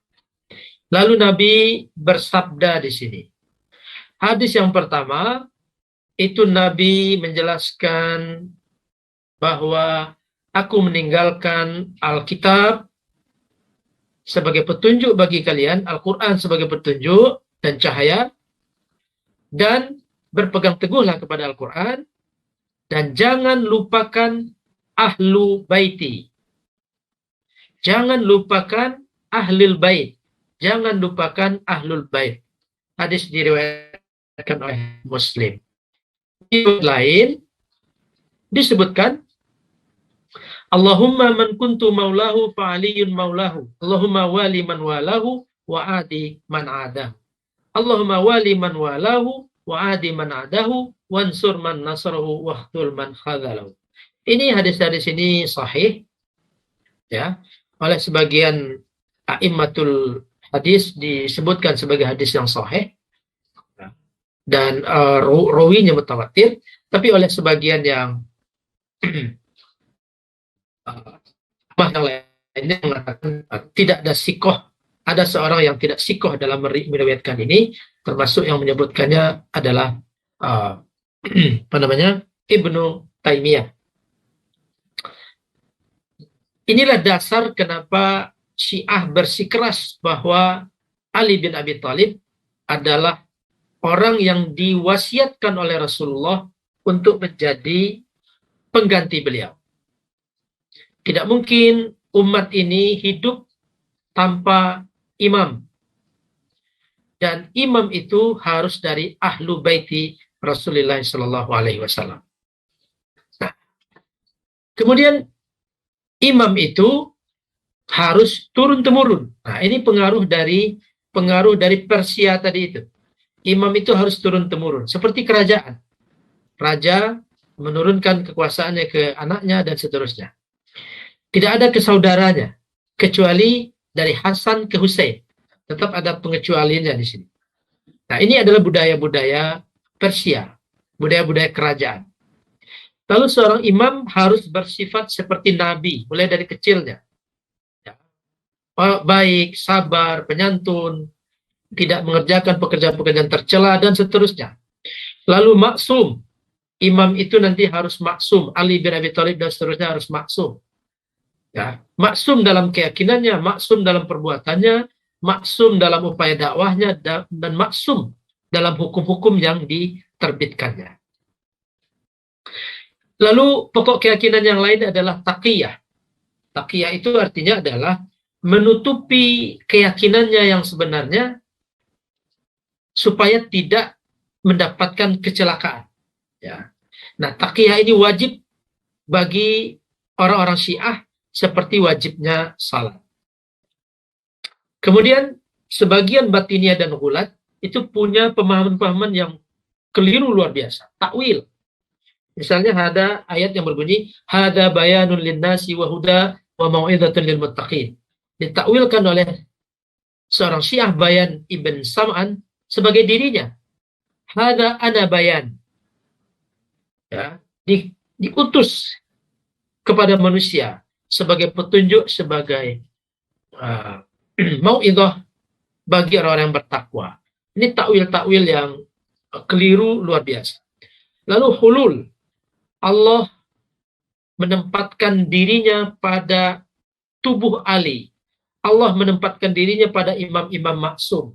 Lalu Nabi bersabda di sini. Hadis yang pertama, itu Nabi menjelaskan bahwa aku meninggalkan Alkitab sebagai petunjuk bagi kalian, Al-Quran sebagai petunjuk dan cahaya, dan berpegang teguhlah kepada Al-Quran, dan jangan lupakan ahlu baiti. Jangan lupakan ahlul bait. Jangan lupakan ahlul bait. Hadis diriwayatkan oleh Muslim. Di lain disebutkan Allahumma man kuntu maulahu fa aliyun maulahu. Allahumma wali man walahu wa adi man adahu. Allahumma wali man walahu wa adi man adahu wansur man nasrahu wahtul man khadhalahu. Ini hadis-hadis ini sahih ya. Oleh sebagian a'immatul hadis disebutkan sebagai hadis yang sahih dan rawinya mutawatir, tapi oleh sebagian yang yang lainnya mengatakan tidak ada sikoh, ada seorang yang tidak sikoh dalam meriwayatkan ini, termasuk yang menyebutkannya adalah apa namanya, Ibnu Taimiyah. Inilah dasar kenapa Syiah bersikeras bahwa Ali bin Abi Thalib adalah orang yang diwasiatkan oleh Rasulullah untuk menjadi pengganti beliau. Tidak mungkin umat ini hidup tanpa imam. Dan imam itu harus dari ahlu baiti Rasulullah Sallallahu Alaihi Wasallam. Nah, kemudian imam itu harus turun-temurun. Nah, ini pengaruh dari Persia tadi itu. Imam itu harus turun-temurun. Seperti kerajaan. Raja menurunkan kekuasaannya ke anaknya dan seterusnya. Tidak ada kesaudaranya, kecuali dari Hasan ke Husain. Tetap ada pengecualiannya di sini. Nah, ini adalah budaya-budaya Persia, budaya-budaya kerajaan. Lalu seorang imam harus bersifat seperti Nabi, mulai dari kecilnya. Ya. Baik, sabar, penyantun, tidak mengerjakan pekerjaan-pekerjaan tercela, dan seterusnya. Lalu maksum, imam itu nanti harus maksum, Ali bin Abi Thalib dan seterusnya harus maksum. Ya, maksum dalam keyakinannya, maksum dalam perbuatannya, maksum dalam upaya dakwahnya, dan maksum dalam hukum-hukum yang diterbitkannya. Lalu pokok keyakinan yang lain adalah taqiyah. Taqiyah itu artinya adalah menutupi keyakinannya yang sebenarnya supaya tidak mendapatkan kecelakaan. Ya. Nah, taqiyah ini wajib bagi orang-orang Syiah seperti wajibnya salat. Kemudian sebagian Batiniyah dan Ghulat itu punya pemahaman-pemahaman yang keliru luar biasa, takwil. Misalnya ada ayat yang berbunyi hada bayanun linnasi wa huda wa mau'izatun lil muttaqin. Ditakwilkan oleh seorang Syiah Bayan Ibn Sam'an sebagai dirinya. Hada ana bayan. Ya, diutus kepada manusia sebagai petunjuk, sebagai mau'izah bagi orang-orang yang bertakwa. Ini takwil-takwil yang keliru luar biasa. Lalu hulul, Allah menempatkan dirinya pada tubuh Ali. Allah menempatkan dirinya pada imam-imam maksum.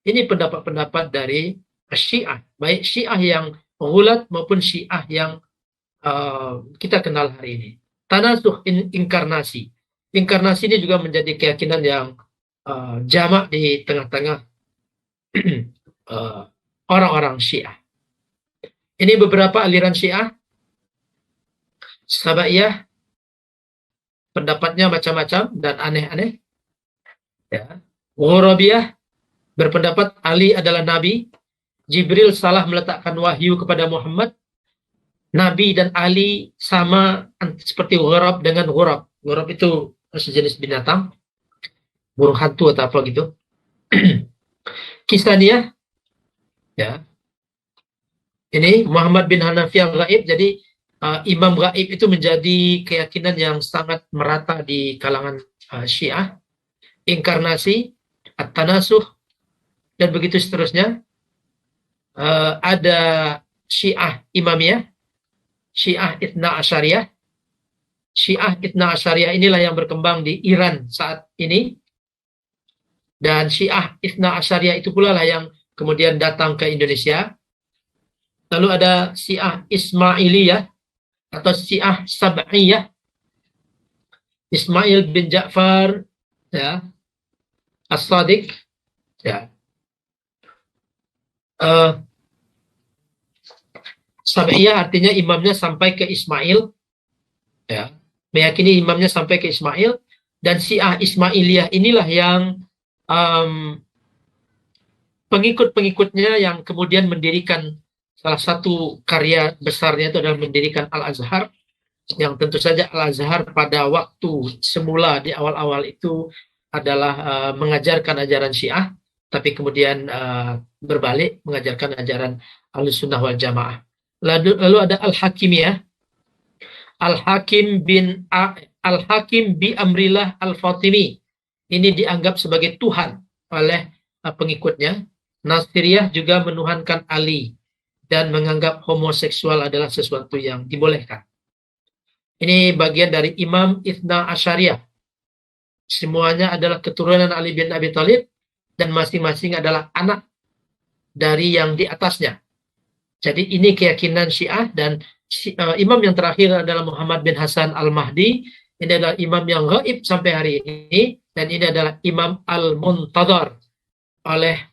Ini pendapat-pendapat dari Syiah, baik Syiah yang Ghulat maupun Syiah yang kita kenal hari ini. Tanasuh inkarnasi. Inkarnasi ini juga menjadi keyakinan yang jamak di tengah-tengah orang-orang Syiah. Ini beberapa aliran Syiah. Sabaiyah, pendapatnya macam-macam dan aneh-aneh. Ya. Ghurabiyah berpendapat Ali adalah Nabi. Jibril salah meletakkan wahyu kepada Muhammad. Nabi dan Ali sama seperti ghurab dengan ghurab. Ghurab itu sejenis binatang, burung hantu atau apa gitu. Kisaniyah, ya. Ini Muhammad bin Hanafi al-Ghaib. Jadi imam gaib itu menjadi keyakinan yang sangat merata di kalangan Syiah. Inkarnasi, at-tanasuh, dan begitu seterusnya. Ada Syiah Imamiyah, Syiah Ithna Asyariyah. Syiah Ithna Asyariyah inilah yang berkembang di Iran saat ini. Dan Syiah Ithna Asyariyah itu pula lah yang kemudian datang ke Indonesia. Lalu ada Syiah Ismailiyah atau Syiah Sab'iyah. Ismail bin Ja'far, ya, As-Sadiq, ya. Sab'iyah artinya imamnya sampai ke Ismail, ya. meyakini imamnya sampai ke Ismail, dan Syiah Ismailiyah inilah yang pengikut-pengikutnya yang kemudian mendirikan salah satu karya besarnya itu adalah mendirikan Al-Azhar, yang tentu saja Al-Azhar pada waktu semula di awal-awal itu adalah mengajarkan ajaran Syiah, tapi kemudian berbalik mengajarkan ajaran Ahlussunnah wal Jamaah. Lalu ada Al-Hakimiyah, Al-Hakim bi Amrillah Al-Fatimi. Ini dianggap sebagai Tuhan oleh pengikutnya. Nasiriyah juga menuhankan Ali dan menganggap homoseksual adalah sesuatu yang dibolehkan. Ini bagian dari Imam Ithna Asyariyah. Semuanya adalah keturunan Ali bin Abi Thalib dan masing-masing adalah anak dari yang di atasnya. Jadi ini keyakinan Syiah, dan imam yang terakhir adalah Muhammad bin Hasan Al-Mahdi. Ini adalah imam yang gaib sampai hari ini, dan ini adalah imam Al-Muntadhar oleh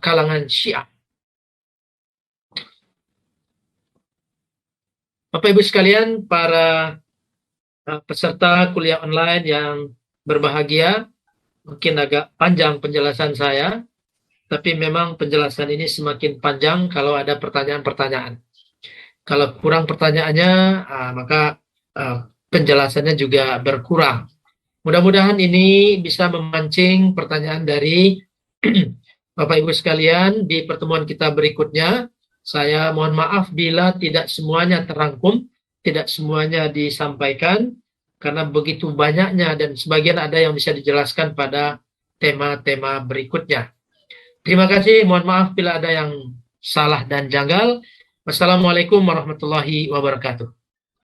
kalangan Syiah. Bapak Ibu sekalian, para peserta kuliah online yang berbahagia, mungkin agak panjang penjelasan saya, tapi memang penjelasan ini semakin panjang kalau ada pertanyaan-pertanyaan. Kalau kurang pertanyaannya, maka penjelasannya juga berkurang. Mudah-mudahan ini bisa memancing pertanyaan dari Bapak Ibu sekalian di pertemuan kita berikutnya. Saya mohon maaf bila tidak semuanya terangkum, tidak semuanya disampaikan, karena begitu banyaknya dan sebagian ada yang bisa dijelaskan pada tema-tema berikutnya. Terima kasih, mohon maaf bila ada yang salah dan janggal. Wassalamualaikum warahmatullahi wabarakatuh.